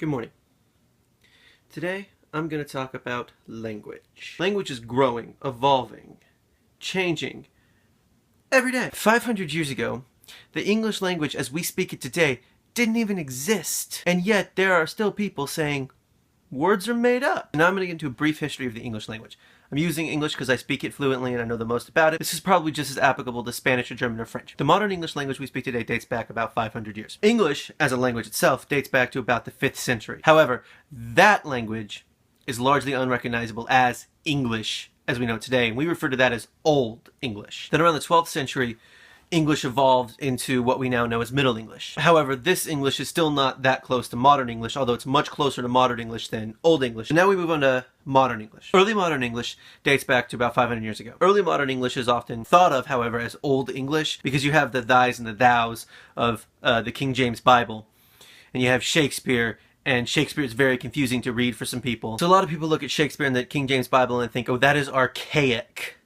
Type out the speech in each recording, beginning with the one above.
Good morning. Today, I'm going to talk about language. Language is growing, evolving, changing every day. 500 years ago, the English language as we speak it today didn't even exist. And yet, there are still people saying, words are made up. And now I'm going to get into a brief history of the English language. I'm using English because I speak it fluently and I know the most about it. This is probably just as applicable to Spanish or German or French. The modern English language we speak today dates back about 500 years. English, as a language itself, dates back to about the 5th century. However, that language is largely unrecognizable as English as we know it today, and we refer to that as Old English. Then around the 12th century, English evolved into what we now know as Middle English. However, this English is still not that close to modern English, although it's much closer to modern English than Old English. And now we move on to modern English. Early modern English dates back to about 500 years ago. Early modern English is often thought of, however, as Old English because you have the thys and the thous of the King James Bible, and you have Shakespeare, and Shakespeare is very confusing to read for some people. So a lot of people look at Shakespeare and the King James Bible and think, oh, that is archaic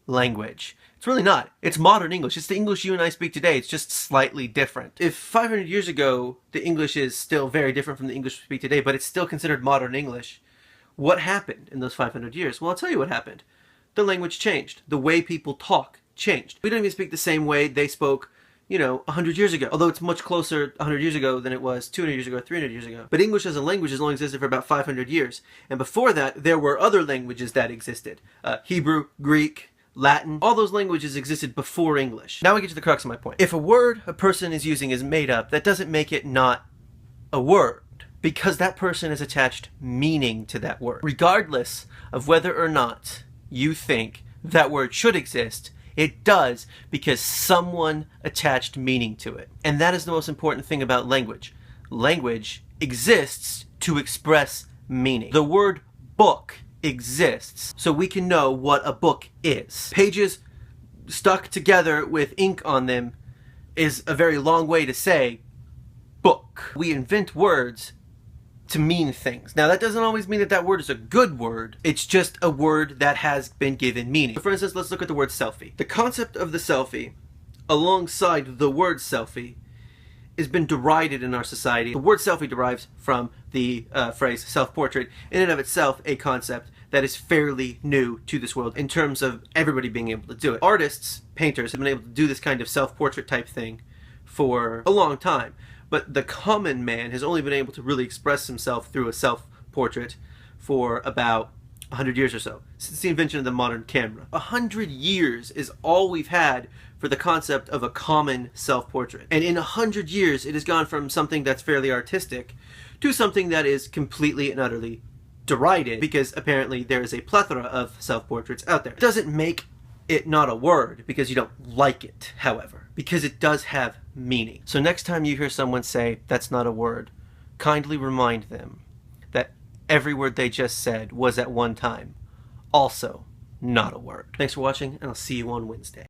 language. It's really not. It's modern English. It's the English you and I speak today. It's just slightly different. If 500 years ago, the English is still very different from the English we speak today, but it's still considered modern English, what happened in those 500 years? Well, I'll tell you what happened. The language changed. The way people talk changed. We don't even speak the same way they spoke, 100 years ago. Although it's much closer 100 years ago than it was 200 years ago, 300 years ago. But English as a language has only existed for about 500 years. And before that, there were other languages that existed. Hebrew, Greek, Latin, all those languages existed before English. Now we get to the crux of my point. If a word a person is using is made up, that doesn't make it not a word, because that person has attached meaning to that word. Regardless of whether or not you think that word should exist, it does because someone attached meaning to it. And that is the most important thing about language. Language exists to express meaning. The word book exists so we can know what a book is. Pages stuck together with ink on them is a very long way to say book. We invent words to mean things. Now that doesn't always mean that that word is a good word. It's just a word that has been given meaning. For instance, let's look at the word selfie. The concept of the selfie alongside the word selfie has been derided in our society. The word selfie derives from the phrase self-portrait, in and of itself a concept that is fairly new to this world in terms of everybody being able to do it. Artists, painters have been able to do this kind of self-portrait type thing for a long time, but the common man has only been able to really express himself through a self-portrait for about 100 years or so, since the invention of the modern camera. 100 years is all we've had for the concept of a common self-portrait. And in 100 years, it has gone from something that's fairly artistic to something that is completely and utterly derided, because apparently there is a plethora of self-portraits out there. It doesn't make it not a word because you don't like it, however, because it does have meaning. So next time you hear someone say, that's not a word, kindly remind them that every word they just said was at one time also not a word. Thanks for watching, and I'll see you on Wednesday.